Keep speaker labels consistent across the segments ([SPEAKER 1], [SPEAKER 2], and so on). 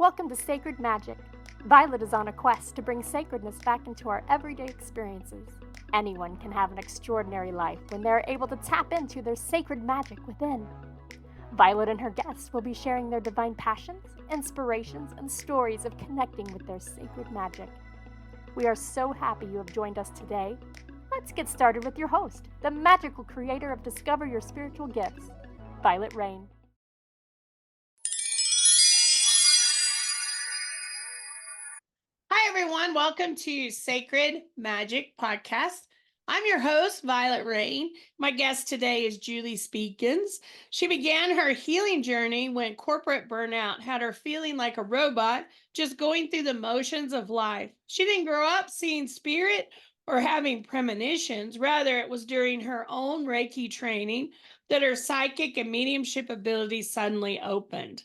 [SPEAKER 1] Welcome to Sacred Magic. Violet is on a quest to bring sacredness back into our everyday experiences. Anyone can have an extraordinary life when they are able to tap into their sacred magic within. Violet and her guests will be sharing their divine passions, inspirations, and stories of connecting with their sacred magic. We are so happy you have joined us today. Let's get started with your host, the magical creator of Discover Your Spiritual Gifts, Violet Rain.
[SPEAKER 2] Hi, everyone. Welcome to Sacred Magic Podcast. I'm your host, Violet Rain. My guest today is Julie Speetjens. She began her healing journey when corporate burnout had her feeling like a robot, just going through the motions of life. She didn't grow up seeing spirit or having premonitions. Rather, it was during her own Reiki training that her psychic and mediumship abilities suddenly opened.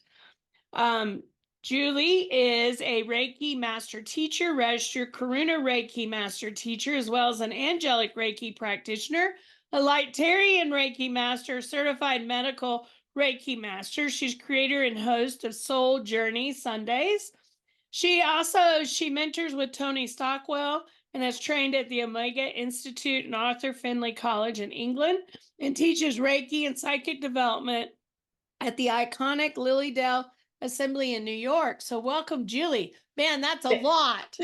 [SPEAKER 2] Julie is a Reiki Master teacher, registered Karuna Reiki Master teacher, as well as an Angelic Reiki Practitioner, a Lightarian Reiki Master, Certified Medical Reiki Master. She's creator and host of Soul Journey Sundays. She mentors with Tony Stockwell and has trained at the Omega Institute and Arthur Findlay College in England, and teaches Reiki and Psychic Development at the iconic Lilydale Assembly in New York. So welcome, Julie. Man, that's a lot.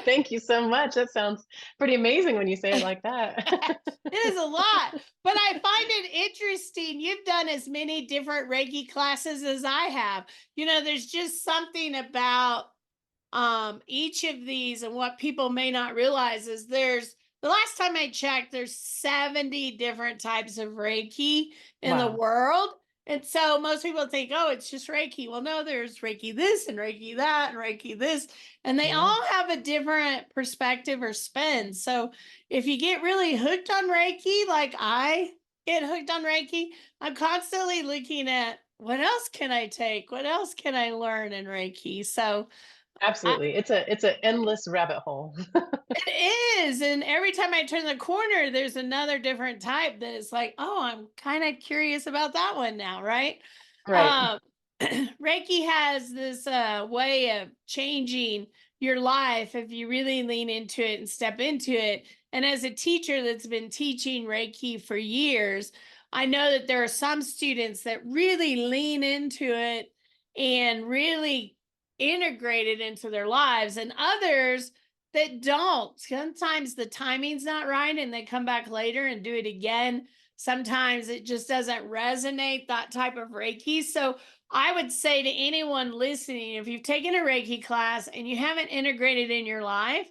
[SPEAKER 3] Thank you so much. That sounds pretty amazing when you say it like that.
[SPEAKER 2] It is a lot, but I find it interesting. You've done as many different Reiki classes as I have. You know, there's just something about each of these, and what people may not realize is the last time I checked, there's 70 different types of Reiki in the world. And so most people think, oh, it's just Reiki. Well, no, there's Reiki this and Reiki that and Reiki this, and they all have a different perspective or spin. So if you get really hooked on Reiki, like I get hooked on Reiki, I'm constantly looking at what else can I take? What else can I learn in Reiki? So
[SPEAKER 3] Absolutely. It's an endless rabbit hole.
[SPEAKER 2] it is. And every time I turn the corner, there's another different type that is like, oh, I'm kind of curious about that one now, right?
[SPEAKER 3] Right.
[SPEAKER 2] Reiki has this way of changing your life if you really lean into it and step into it. And as a teacher that's been teaching Reiki for years, I know that there are some students that really lean into it and really integrate it into their lives, and others that don't. Sometimes the timing's not right and they come back later and do it again. Sometimes it just doesn't resonate, that type of Reiki. So I would say to anyone listening, if you've taken a Reiki class and you haven't integrated in your life,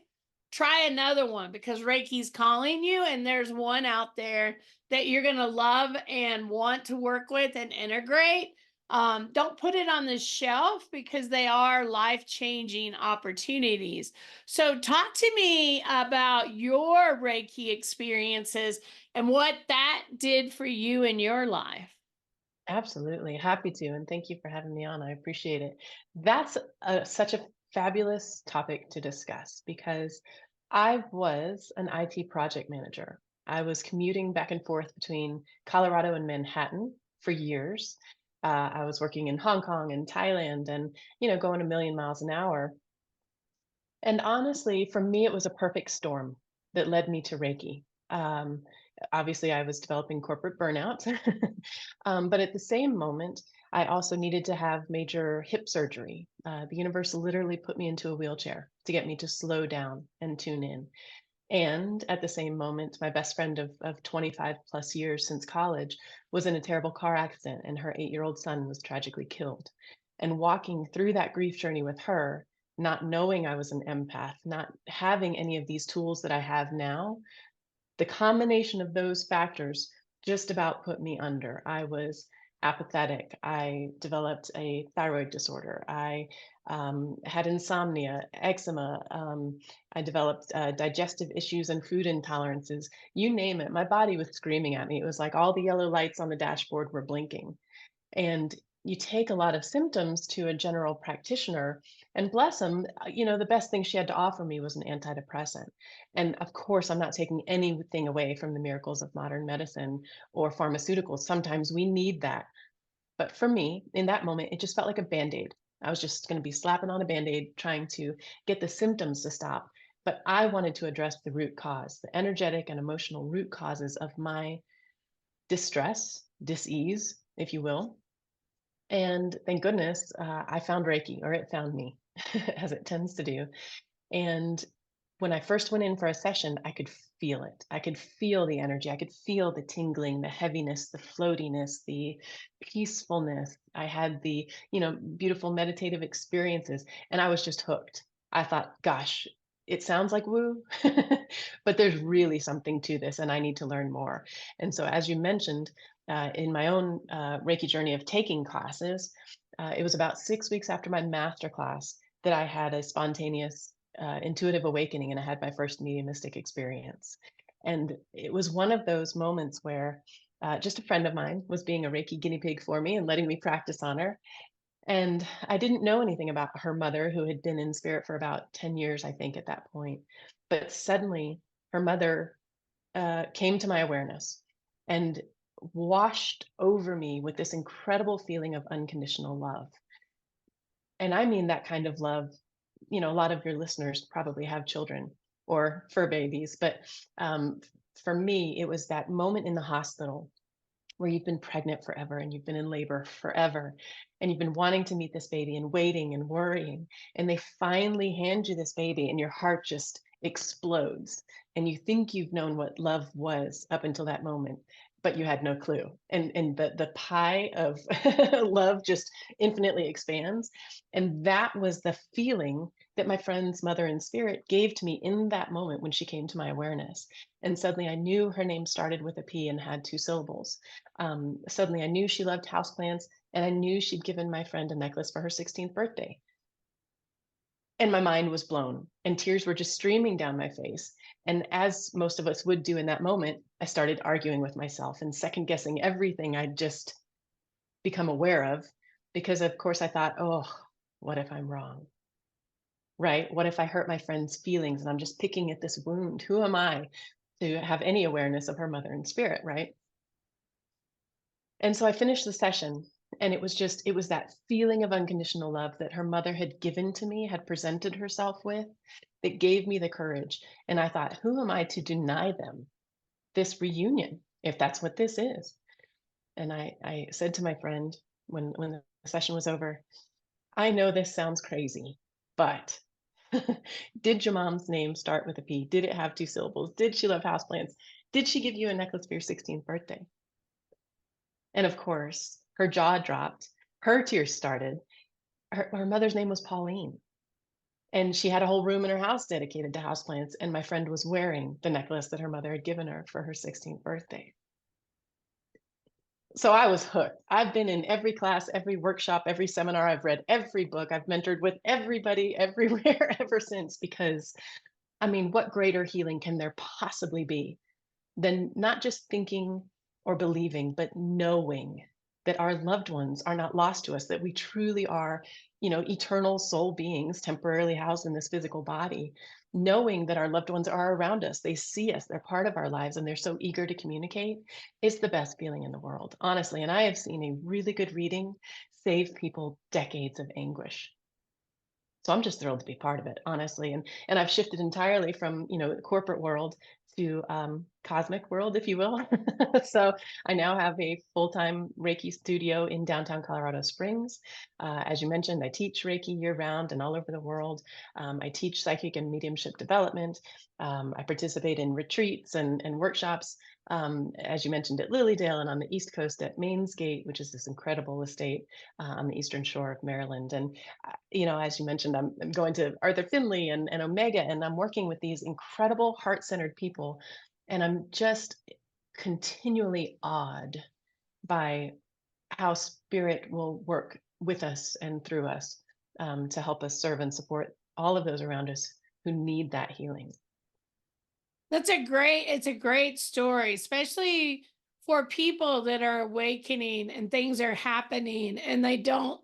[SPEAKER 2] try another one, because Reiki's calling you, and there's one out there that you're going to love and want to work with and integrate. Don't put it on the shelf, because they are life-changing opportunities. So talk to me about your Reiki experiences and what that did for you in your life.
[SPEAKER 3] Absolutely. Happy to. And thank you for having me on. I appreciate it. That's such a fabulous topic to discuss because I was an IT project manager. I was commuting back and forth between Colorado and Manhattan for years. I was working in Hong Kong and Thailand and, going a million miles an hour. And honestly, for me, it was a perfect storm that led me to Reiki. Obviously, I was developing corporate burnout, but at the same moment, I also needed to have major hip surgery. The universe literally put me into a wheelchair to get me to slow down and tune in. And at the same moment, my best friend of 25 plus years since college was in a terrible car accident, and her 8-year-old son was tragically killed. And walking through that grief journey with her, not knowing I was an empath, not having any of these tools that I have now, the combination of those factors just about put me under. I was apathetic. I developed a thyroid disorder. I had insomnia, eczema. I developed digestive issues and food intolerances. You name it. My body was screaming at me. It was like all the yellow lights on the dashboard were blinking. And you take a lot of symptoms to a general practitioner, and bless them, the best thing she had to offer me was an antidepressant. And of course, I'm not taking anything away from the miracles of modern medicine or pharmaceuticals. Sometimes we need that. But for me, in that moment, it just felt like a band-aid. I was just going to be slapping on a Band-Aid, trying to get the symptoms to stop. But I wanted to address the root cause, the energetic and emotional root causes of my distress, dis-ease, if you will. And thank goodness I found Reiki, or it found me, as it tends to do. And when I first went in for a session, I could feel it. I could feel the energy. I could feel the tingling, the heaviness, the floatiness, the peacefulness. I had the, beautiful meditative experiences, and I was just hooked. I thought, gosh, it sounds like woo, but there's really something to this, and I need to learn more. And so, as you mentioned, in my own Reiki journey of taking classes, it was about 6 weeks after my master class that I had a spontaneous intuitive awakening, and I had my first mediumistic experience. And it was one of those moments where just a friend of mine was being a Reiki guinea pig for me and letting me practice on her. And I didn't know anything about her mother, who had been in spirit for about 10 years, I think, at that point. But suddenly, her mother came to my awareness and washed over me with this incredible feeling of unconditional love. And I mean that kind of love. A lot of your listeners probably have children or fur babies, but for me, it was that moment in the hospital where you've been pregnant forever and you've been in labor forever and you've been wanting to meet this baby and waiting and worrying, and they finally hand you this baby and your heart just explodes, and you think you've known what love was up until that moment, but you had no clue, and the pie of love just infinitely expands. And that was the feeling that my friend's mother in spirit gave to me in that moment when she came to my awareness. And suddenly I knew her name started with a P and had 2 syllables. Suddenly I knew she loved houseplants, and I knew she'd given my friend a necklace for her 16th birthday. And my mind was blown, and tears were just streaming down my face. And as most of us would do in that moment, I started arguing with myself and second guessing everything I'd just become aware of, because of course I thought, oh, what if I'm wrong? Right? What if I hurt my friend's feelings and I'm just picking at this wound? Who am I to have any awareness of her mother in spirit, right? And so I finished the session, and it was that feeling of unconditional love that her mother had given to me, had presented herself with, that gave me the courage. And I thought, who am I to deny them this reunion, if that's what this is? And I said to my friend when the session was over, I know this sounds crazy, but did your mom's name start with a P? Did it have 2 syllables? Did she love houseplants? Did she give you a necklace for your 16th birthday? And of course, her jaw dropped, her tears started. Her mother's name was Pauline, and she had a whole room in her house dedicated to houseplants. And my friend was wearing the necklace that her mother had given her for her 16th birthday. So I was hooked. I've been in every class, every workshop, every seminar. I've read every book. I've mentored with everybody everywhere ever since, because I mean, what greater healing can there possibly be than not just thinking or believing, but knowing that our loved ones are not lost to us, that we truly are, eternal soul beings temporarily housed in this physical body, knowing that our loved ones are around us, they see us, they're part of our lives, and they're so eager to communicate. It's the best feeling in the world, honestly. And I have seen a really good reading save people decades of anguish. So I'm just thrilled to be part of it, honestly. And I've shifted entirely from, the corporate world to cosmic world, if you will. So I now have a full-time Reiki studio in downtown Colorado Springs. As you mentioned, I teach Reiki year-round and all over the world. I teach psychic and mediumship development. I participate in retreats and workshops, as you mentioned, at Lilydale, and on the East Coast at Mains Gate, which is this incredible estate on the eastern shore of Maryland. And as you mentioned, I'm going to Arthur Findlay and Omega, and I'm working with these incredible heart-centered people. And I'm just continually awed by how spirit will work with us and through us to help us serve and support all of those around us who need that healing.
[SPEAKER 2] It's a great story, especially for people that are awakening and things are happening and they don't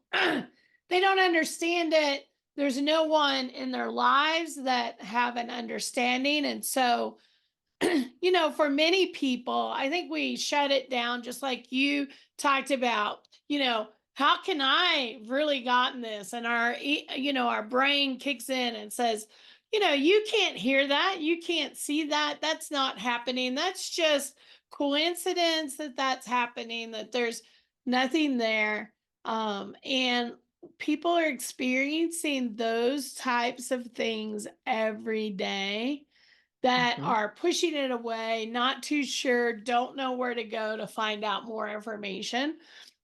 [SPEAKER 2] they don't understand it. There's no one in their lives that have an understanding. And so, for many people, I think we shut it down just like you talked about, how can I really gotten this? And our brain kicks in and says, you can't hear that. You can't see that. That's not happening. That's just coincidence that that's happening, that there's nothing there. And people are experiencing those types of things every day that
[SPEAKER 3] Hmm.
[SPEAKER 2] are pushing it away, not too sure, don't know where to go to find out more information.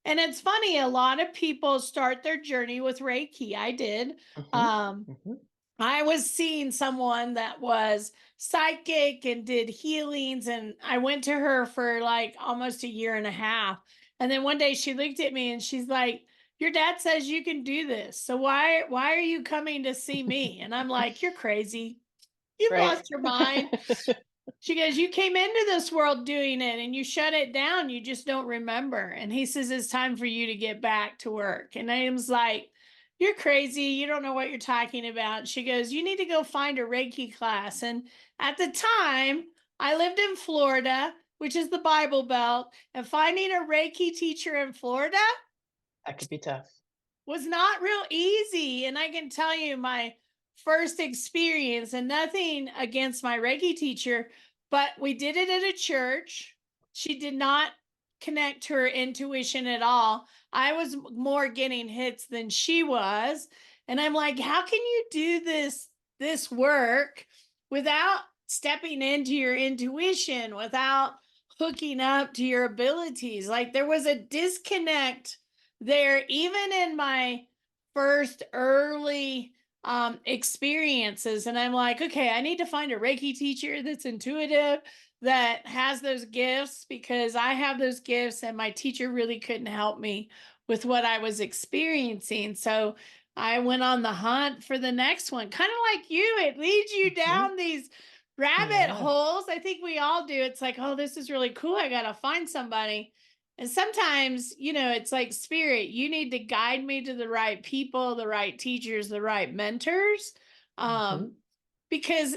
[SPEAKER 2] And it's funny, a lot of people start their journey with Reiki. I did.
[SPEAKER 3] Hmm.
[SPEAKER 2] Um,
[SPEAKER 3] Hmm.
[SPEAKER 2] I was seeing someone that was psychic and did healings, and I went to her for like almost a year and a half. And then one day she looked at me and she's like, "Your dad says you can do this. So why are you coming to see me?" And I'm like, "You're crazy. You've
[SPEAKER 3] Right.
[SPEAKER 2] lost your mind." She goes, "You came into this world doing it and you shut it down. You just don't remember." And he says, "It's time for you to get back to work." And I was like, "You're crazy. You don't know what you're talking about." She goes, "You need to go find a Reiki class." And at the time, I lived in Florida, which is the Bible Belt, and finding a Reiki teacher in Florida
[SPEAKER 3] That could be tough.
[SPEAKER 2] was not real easy. And I can tell you my first experience, and nothing against my Reiki teacher, but we did it at a church. She did not connect to her intuition at all. I was more getting hits than she was. And I'm like, how can you do this work without stepping into your intuition, without hooking up to your abilities? Like there was a disconnect there, even in my first early experiences. And I'm like, okay, I need to find a Reiki teacher that's intuitive, that has those gifts, because I have those gifts and my teacher really couldn't help me with what I was experiencing. So I went on the hunt for the next one, kind of like you. It leads you
[SPEAKER 3] Hmm.
[SPEAKER 2] down these rabbit
[SPEAKER 3] Yeah.
[SPEAKER 2] holes. I think we all do. It's like, oh, this is really cool. I got to find somebody. And sometimes, it's like spirit, you need to guide me to the right people, the right teachers, the right mentors.
[SPEAKER 3] Hmm.
[SPEAKER 2] Um, because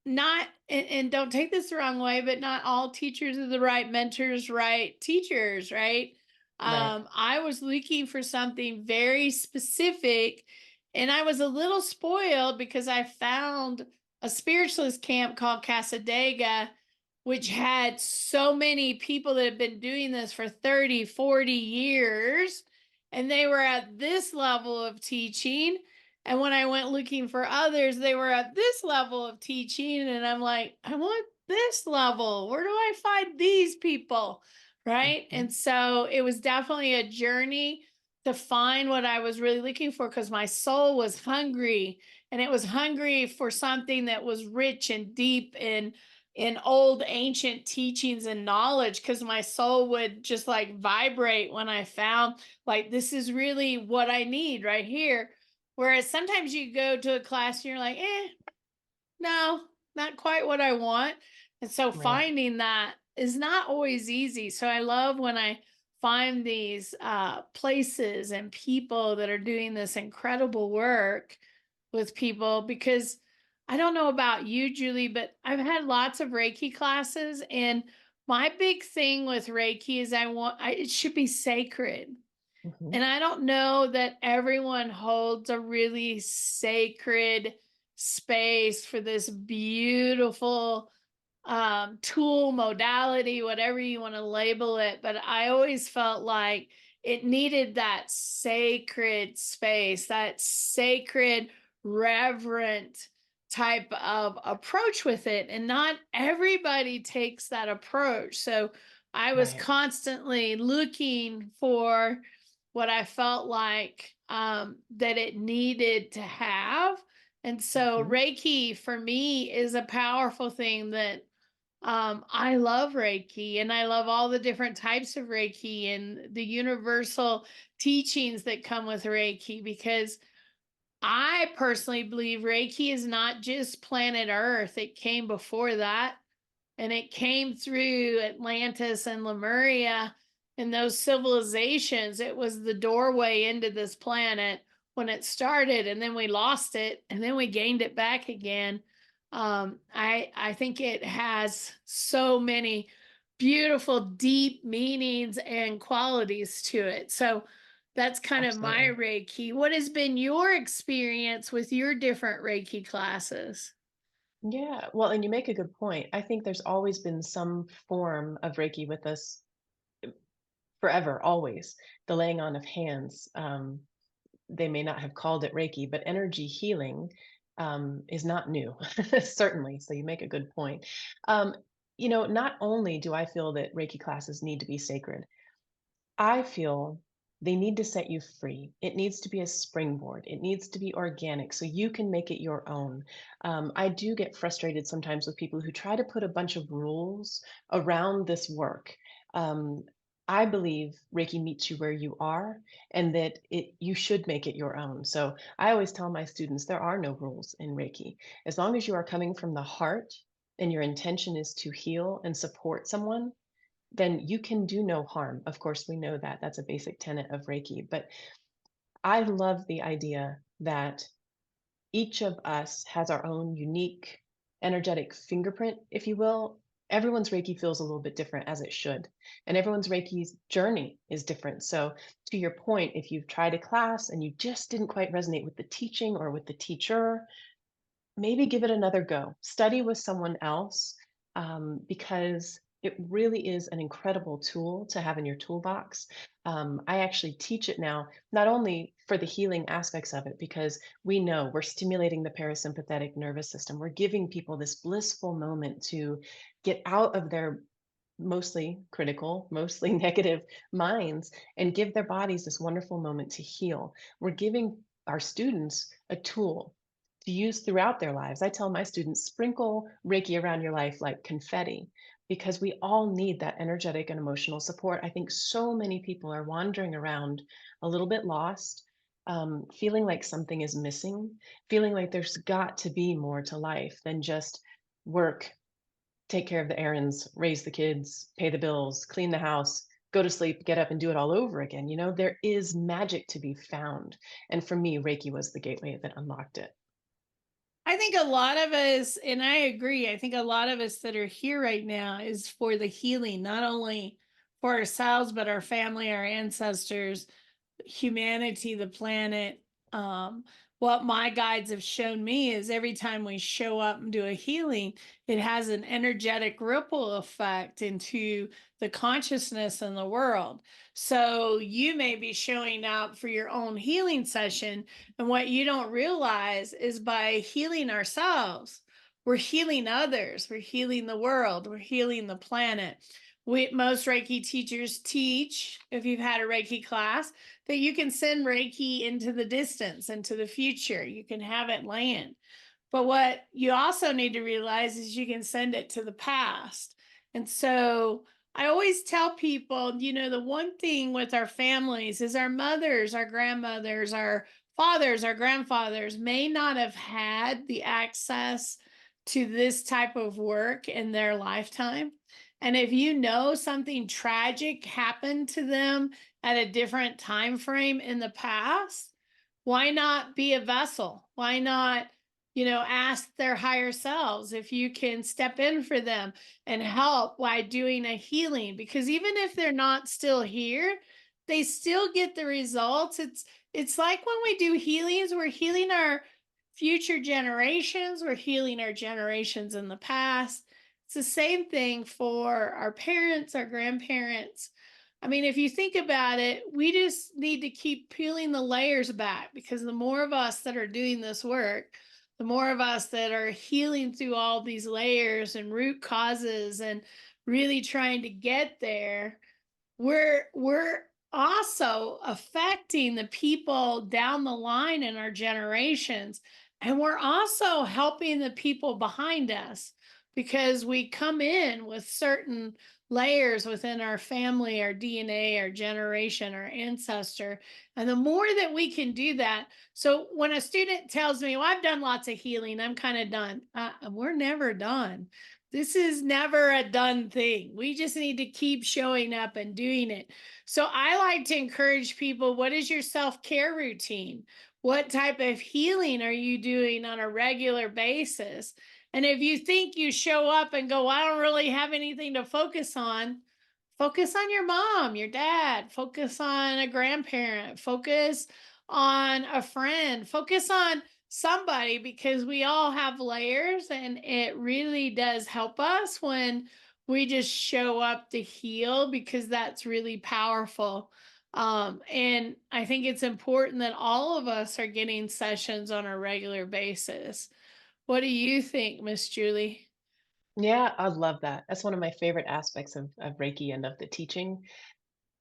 [SPEAKER 2] not, and don't take this the wrong way, but not all teachers are the right mentors, right teachers, right?
[SPEAKER 3] Right.
[SPEAKER 2] I was looking for something very specific, and I was a little spoiled because I found a spiritualist camp called Casadega, which had so many people that had been doing this for 30, 40 years. And they were at this level of teaching. And when I went looking for others, they were at this level of teaching. And I'm like, I want this level. Where do I find these people? Right.
[SPEAKER 3] Hmm.
[SPEAKER 2] And so it was definitely a journey to find what I was really looking for, because my soul was hungry, and it was hungry for something that was rich and deep in old ancient teachings and knowledge, because my soul would just like vibrate when I found, like, this is really what I need right here. Whereas sometimes you go to a class and you're like, no, not quite what I want. And so
[SPEAKER 3] Right.
[SPEAKER 2] finding that is not always easy. So I love when I find these places and people that are doing this incredible work with people, because I don't know about you, Julie, but I've had lots of Reiki classes, and my big thing with Reiki is it should be sacred.
[SPEAKER 3] Hmm.
[SPEAKER 2] And I don't know that everyone holds a really sacred space for this beautiful tool, modality, whatever you want to label it. But I always felt like it needed that sacred space, that sacred, reverent type of approach with it. And not everybody takes that approach. So I was
[SPEAKER 3] Right.
[SPEAKER 2] constantly looking for what I felt like that it needed to have. And so
[SPEAKER 3] Hmm.
[SPEAKER 2] Reiki for me is a powerful thing that I love Reiki, and I love all the different types of Reiki and the universal teachings that come with Reiki, because I personally believe Reiki is not just planet Earth. It came before that, and it came through Atlantis and Lemuria and those civilizations. It was the doorway into this planet when it started, and then we lost it, and then we gained it back again. I think it has so many beautiful, deep meanings and qualities to it. So That's kind of my
[SPEAKER 3] Absolutely.
[SPEAKER 2] Reiki. What has been your experience with your different Reiki classes?
[SPEAKER 3] Yeah, well, and you make a good point. I think there's always been some form of Reiki with us forever, always. The laying on of hands. They may not have called it Reiki, but energy healing is not new, certainly. So you make a good point. Um, not only do I feel that Reiki classes need to be sacred, I feel they need to set you free. It needs to be a springboard. It needs to be organic so you can make it your own. I do get frustrated sometimes with people who try to put a bunch of rules around this work. Um, I believe Reiki meets you where you are and that you should make it your own. So I always tell my students there are no rules in Reiki. As long as you are coming from the heart and your intention is to heal and support someone, then you can do no harm. Of course, we know that. That's a basic tenet of Reiki. But I love the idea that each of us has our own unique energetic fingerprint, if you will. Everyone's Reiki feels a little bit different, as it should. And everyone's Reiki's journey is different. So, to your point, if you've tried a class and you just didn't quite resonate with the teaching or with the teacher, maybe give it another go. Study with someone else because it really is an incredible tool to have in your toolbox. I actually teach it now, not only for the healing aspects of it, because we know we're stimulating the parasympathetic nervous system. We're giving people this blissful moment to get out of their mostly critical, mostly negative minds and give their bodies this wonderful moment to heal. We're giving our students a tool to use throughout their lives. I tell my students, sprinkle Reiki around your life like confetti, because we all need that energetic and emotional support. I think so many people are wandering around a little bit lost, feeling like something is missing, feeling like there's got to be more to life than just work, take care of the errands, raise the kids, pay the bills, clean the house, go to sleep, get up and do it all over again. There is magic to be found. And for me, Reiki was the gateway that unlocked it.
[SPEAKER 2] I think a lot of us, and I agree, I think a lot of us that are here right now is for the healing, not only for ourselves, but our family, our ancestors, humanity, the planet. Um, what my guides have shown me is every time we show up and do a healing, it has an energetic ripple effect into the consciousness in the world. So you may be showing up for your own healing session, and what you don't realize is by healing ourselves, we're healing others, we're healing the world, we're healing the planet. Most Reiki teachers teach, if you've had a Reiki class, that you can send Reiki into the distance, into the future. You can have it land. But what you also need to realize is you can send it to the past. And so I always tell people, the one thing with our families is our mothers, our grandmothers, our fathers, our grandfathers may not have had the access to this type of work in their lifetime. And if you know something tragic happened to them at a different time frame in the past, why not be a vessel? Why not, ask their higher selves if you can step in for them and help by doing a healing? Because even if they're not still here, they still get the results. It's like when we do healings, we're healing our future generations, we're healing our generations in the past. It's the same thing for our parents, our grandparents. I mean, if you think about it, we just need to keep peeling the layers back, because the more of us that are doing this work, the more of us that are healing through all these layers and root causes and really trying to get there, we're also affecting the people down the line in our generations, and we're also helping the people behind us, because we come in with certain layers within our family, our DNA, our generation, our ancestor. And the more that we can do that. So when a student tells me, well, I've done lots of healing, I'm kind of done. We're never done. This is never a done thing. We just need to keep showing up and doing it. So I like to encourage people, what is your self-care routine? What type of healing are you doing on a regular basis? And if you think you show up and go, I don't really have anything to focus on, Focus on your mom, your dad, focus on a grandparent, focus on a friend, focus on somebody, because we all have layers, and it really does help us when we just show up to heal, because that's really powerful. And I think it's important that all of us are getting sessions on a regular basis. What do you think, Miss Julie?
[SPEAKER 3] Yeah, I love that. That's one of my favorite aspects of Reiki and of the teaching.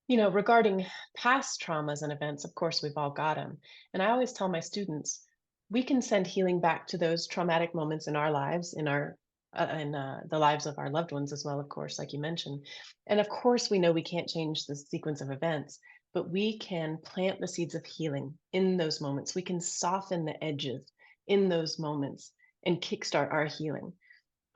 [SPEAKER 3] Regarding past traumas and events, of course, we've all got them. And I always tell my students, we can send healing back to those traumatic moments in our lives, in the lives of our loved ones as well, of course, like you mentioned. And of course, we know we can't change the sequence of events, but we can plant the seeds of healing in those moments. We can soften the edges in those moments and kickstart our healing.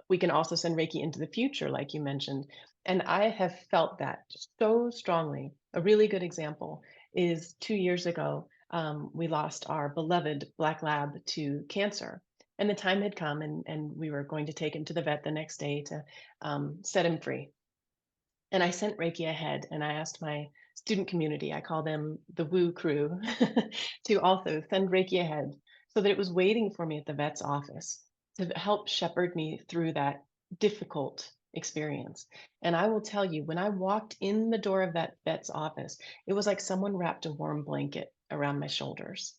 [SPEAKER 3] We can also send Reiki into the future, like you mentioned. And I have felt that so strongly. A really good example is 2 years ago, we lost our beloved Black Lab to cancer. And the time had come, and we were going to take him to the vet the next day to set him free. And I sent Reiki ahead, and I asked my student community, I call them the Woo Crew, to also send Reiki ahead so that it was waiting for me at the vet's office to help shepherd me through that difficult experience. And I will tell you, when I walked in the door of that vet's office, it was like someone wrapped a warm blanket around my shoulders.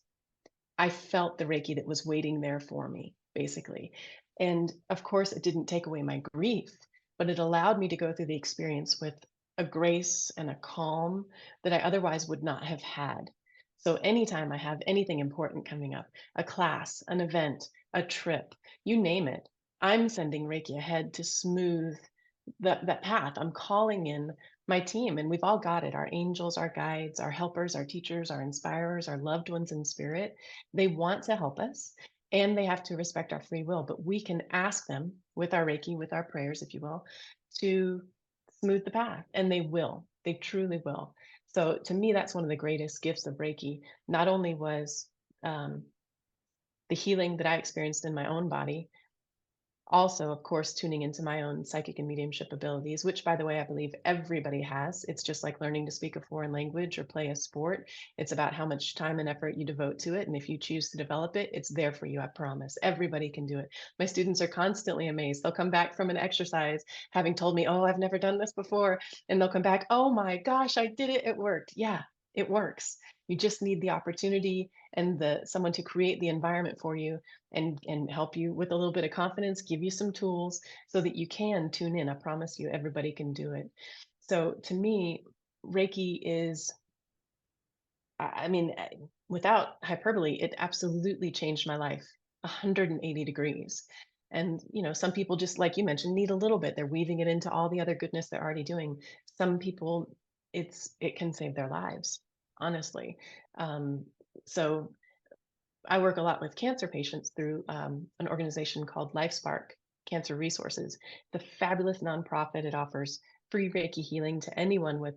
[SPEAKER 3] I felt the Reiki that was waiting there for me, basically. And of course, it didn't take away my grief, but it allowed me to go through the experience with a grace and a calm that I otherwise would not have had. So, anytime I have anything important coming up, a class, an event, a trip, you name it, I'm sending Reiki ahead to smooth that path. I'm calling in my team, and we've all got it, our angels, our guides, our helpers, our teachers, our inspirers, our loved ones in spirit. They want to help us, and they have to respect our free will, but we can ask them with our Reiki, with our prayers, if you will, to smooth the path, and they will. They truly will. So to me, that's one of the greatest gifts of Reiki. Not only was um, the healing that I experienced in my own body, also, of course, tuning into my own psychic and mediumship abilities, which, by the way, I believe everybody has. It's just like learning to speak a foreign language or play a sport. It's about how much time and effort you devote to it. And if you choose to develop it, it's there for you, I promise. Everybody can do it. My students are constantly amazed. They'll come back from an exercise having told me, oh, I've never done this before. And they'll come back, oh my gosh, I did it. It worked. Yeah, it works. You just need the opportunity and the someone to create the environment for you and help you with a little bit of confidence, give you some tools so that you can tune in. I promise you, everybody can do it. So to me, Reiki is, I mean, without hyperbole, it absolutely changed my life 180 degrees. And, some people, just like you mentioned, need a little bit. They're weaving it into all the other goodness they're already doing. Some people, it can save their lives, honestly. Um, so I work a lot with cancer patients through an organization called LifeSpark Cancer Resources. The fabulous nonprofit. It offers free Reiki healing to anyone with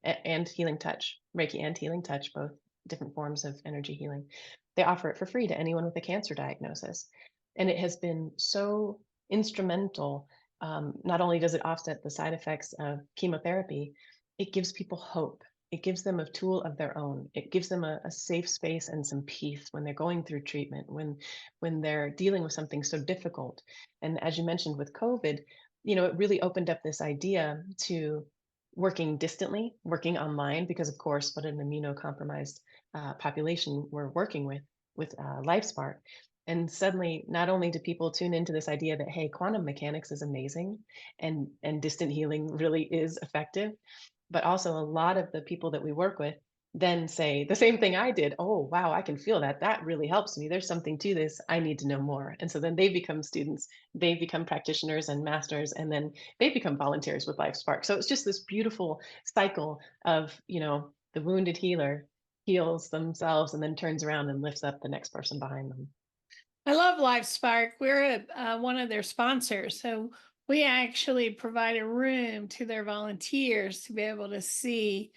[SPEAKER 3] and healing touch, Reiki and healing touch, both different forms of energy healing. They offer it for free to anyone with a cancer diagnosis, and it has been so instrumental. Not only does it offset the side effects of chemotherapy, it gives people hope. It gives them a tool of their own. It gives them a safe space and some peace when they're going through treatment, when they're dealing with something so difficult. And as you mentioned with COVID, it really opened up this idea to working distantly, working online, because of course, what an immunocompromised population we're working with LifeSpark. And suddenly, not only do people tune into this idea that, hey, quantum mechanics is amazing and distant healing really is effective, but also a lot of the people that we work with then say the same thing I did. Oh, wow, I can feel that. That really helps me. There's something to this. I need to know more. And so then they become students, they become practitioners and masters, and then they become volunteers with LifeSpark. So it's just this beautiful cycle of, the wounded healer heals themselves and then turns around and lifts up the next person behind them.
[SPEAKER 2] I love LifeSpark. We're one of their sponsors. So we actually provide a room to their volunteers to be able to see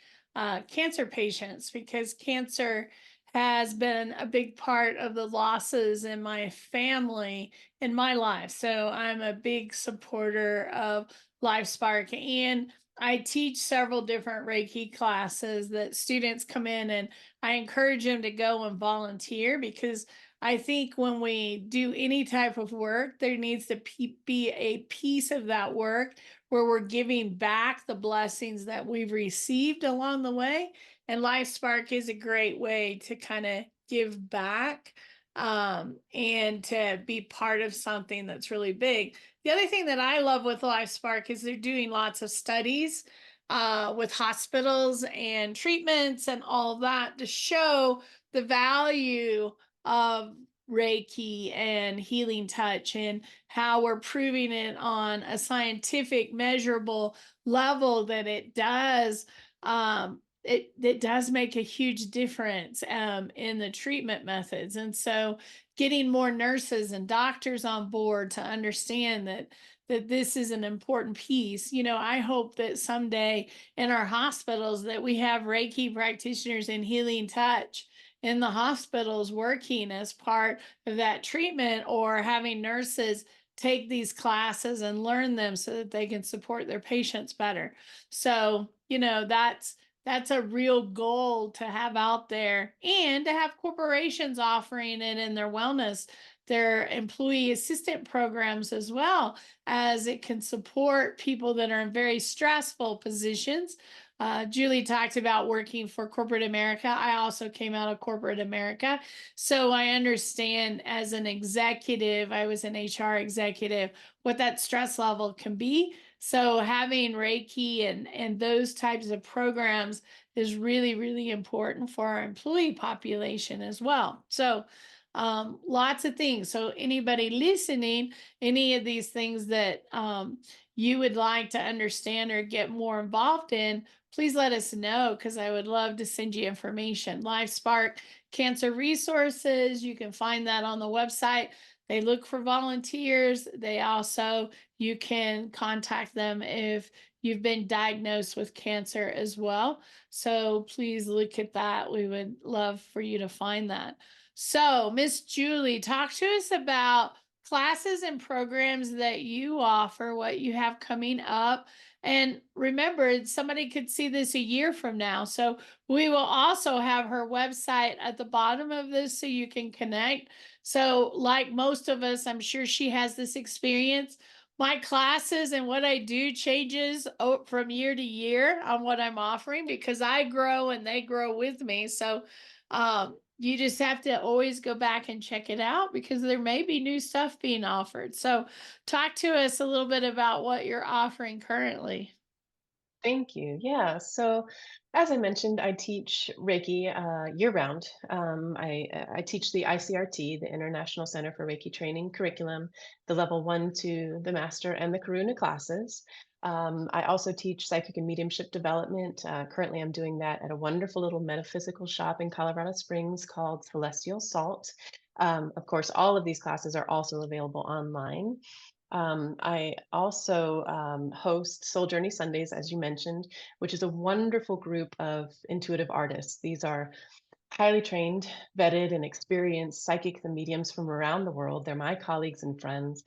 [SPEAKER 2] cancer patients, because cancer has been a big part of the losses in my family in my life. So I'm a big supporter of LifeSpark. And I teach several different Reiki classes that students come in, and I encourage them to go and volunteer, because I think when we do any type of work, there needs to be a piece of that work where we're giving back the blessings that we've received along the way. And Life Spark is a great way to kind of give back, and to be part of something that's really big. The other thing that I love with Life Spark is they're doing lots of studies with hospitals and treatments and all of that to show the value of Reiki and healing touch, and how we're proving it on a scientific, measurable level that it does. It does make a huge difference in the treatment methods. And so getting more nurses and doctors on board to understand that this is an important piece. I hope that someday in our hospitals that we have Reiki practitioners and healing touch in the hospitals working as part of that treatment, or having nurses take these classes and learn them so that they can support their patients better. So, that's a real goal to have out there, and to have corporations offering it in their wellness, their employee assistant programs, as well, as it can support people that are in very stressful positions. Julie talked about working for corporate America. I also came out of corporate America. So I understand, as an executive, I was an HR executive, what that stress level can be. So having Reiki and those types of programs is really, really important for our employee population as well. So lots of things. So anybody listening, any of these things that you would like to understand or get more involved in, please let us know, because I would love to send you information. Life Spark Cancer Resources, you can find that on the website. They look for volunteers. You can contact them if you've been diagnosed with cancer as well. So please look at that. We would love for you to find that. So, Miss Julie, talk to us about classes and programs that you offer, what you have coming up. And remember, somebody could see this a year from now. So we will also have her website at the bottom of this so you can connect. So, like most of us, I'm sure she has this experience. My classes and what I do changes from year to year on what I'm offering, because I grow and they grow with me. So, you just have to always go back and check it out, because there may be new stuff being offered. So talk to us a little bit about what you're offering currently.
[SPEAKER 3] Thank you. Yeah. So, as I mentioned, I teach Reiki year round. I teach the ICRT, the International Center for Reiki Training curriculum, the level 1 to the master, and the Karuna classes. I also teach psychic and mediumship development. Currently, I'm doing that at a wonderful little metaphysical shop in Colorado Springs called Celestial Salt. Of course, all of these classes are also available online. I also host Soul Journey Sundays, as you mentioned, which is a wonderful group of intuitive artists. These are highly trained, vetted, and experienced psychics and mediums from around the world. They're my colleagues and friends.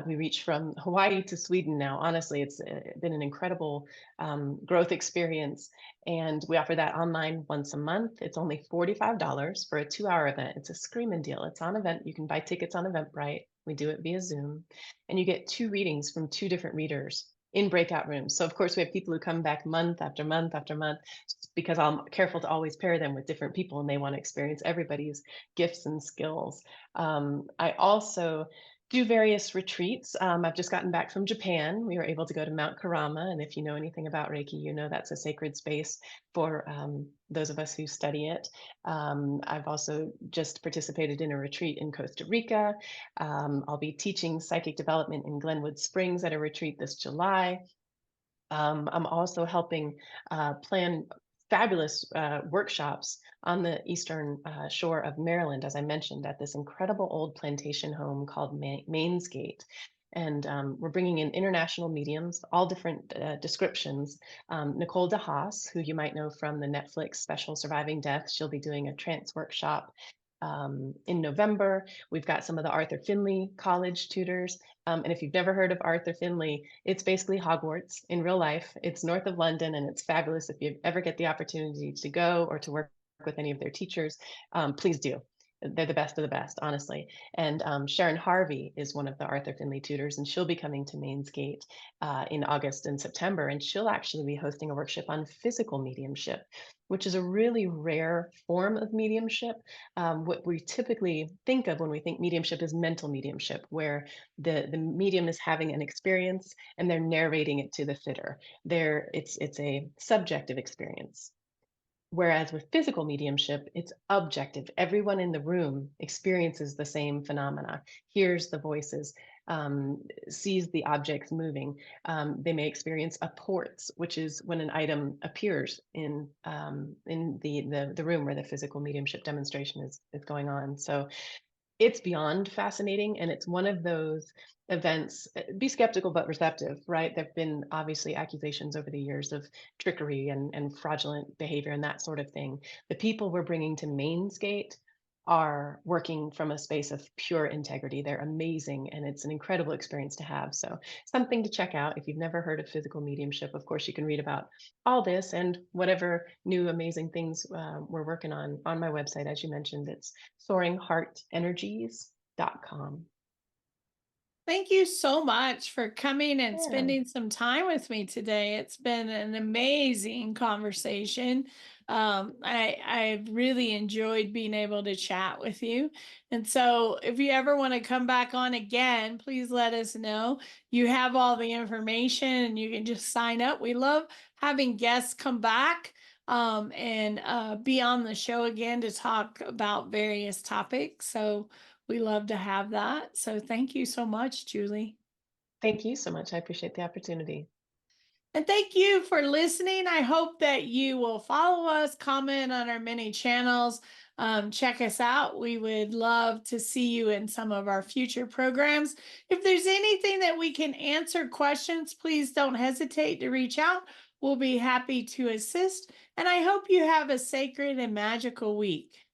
[SPEAKER 3] We reach from Hawaii to Sweden now. Honestly, it's been an incredible growth experience. And we offer that online once a month. It's only $45 for a 2-hour event. It's a screaming deal. It's on event. You can buy tickets on Eventbrite. We do it via Zoom. And you get 2 readings from 2 different readers in breakout rooms. So, of course, we have people who come back month after month after month, because I'm careful to always pair them with different people and they want to experience everybody's gifts and skills. I also do various retreats. I've just gotten back from Japan. We were able to go to Mount Karama. And if you know anything about Reiki, you know that's a sacred space for those of us who study it. I've also just participated in a retreat in Costa Rica. I'll be teaching psychic development in Glenwood Springs at a retreat this July. I'm also helping plan fabulous workshops on the eastern shore of Maryland, as I mentioned, at this incredible old plantation home called Mainsgate. And we're bringing in international mediums, all different descriptions. Nicole DeHaas, who you might know from the Netflix special Surviving Death, she'll be doing a trance workshop. in November. We've got some of the Arthur Findlay College tutors. And if you've never heard of Arthur Findlay, it's basically Hogwarts in real life. It's north of London, and it's fabulous. If you ever get the opportunity to go or to work with any of their teachers, please do. They're the best of the best, honestly. And Sharon Harvey is one of the Arthur Findlay tutors, and she'll be coming to Mains Gate in August and September. And she'll actually be hosting a workshop on physical mediumship, which is a really rare form of mediumship. What we typically think of when we think mediumship is mental mediumship, where the medium is having an experience and they're narrating it to the sitter. It's a subjective experience. Whereas with physical mediumship, it's objective. Everyone in the room experiences the same phenomena, hears the voices, sees the objects moving. They may experience apports, which is when an item appears in the room where the physical mediumship demonstration is going on. So it's beyond fascinating, and it's one of those events. Be skeptical but receptive, right? There've been obviously accusations over the years of trickery and fraudulent behavior and that sort of thing. The people we're bringing to Mains Gate are working from a space of pure integrity. They're amazing, and it's an incredible experience to have. So something to check out if you've never heard of physical mediumship. Of course, you can read about all this and whatever new amazing things we're working on my website. As you mentioned, it's soaringheartenergies.com.
[SPEAKER 2] Thank you so much for coming and
[SPEAKER 3] Yeah.
[SPEAKER 2] spending some time with me today. It's been an amazing conversation. I've really enjoyed being able to chat with you. And so if you ever want to come back on again, please let us know. You have all the information and you can just sign up. We love having guests come back and be on the show again to talk about various topics. So we love to have that. So thank you so much, Julie.
[SPEAKER 3] Thank you so much. I appreciate the opportunity.
[SPEAKER 2] And thank you for listening. I hope that you will follow us, comment on our many channels, check us out. We would love to see you in some of our future programs. If there's anything that we can answer questions, please don't hesitate to reach out. We'll be happy to assist. And I hope you have a sacred and magical week.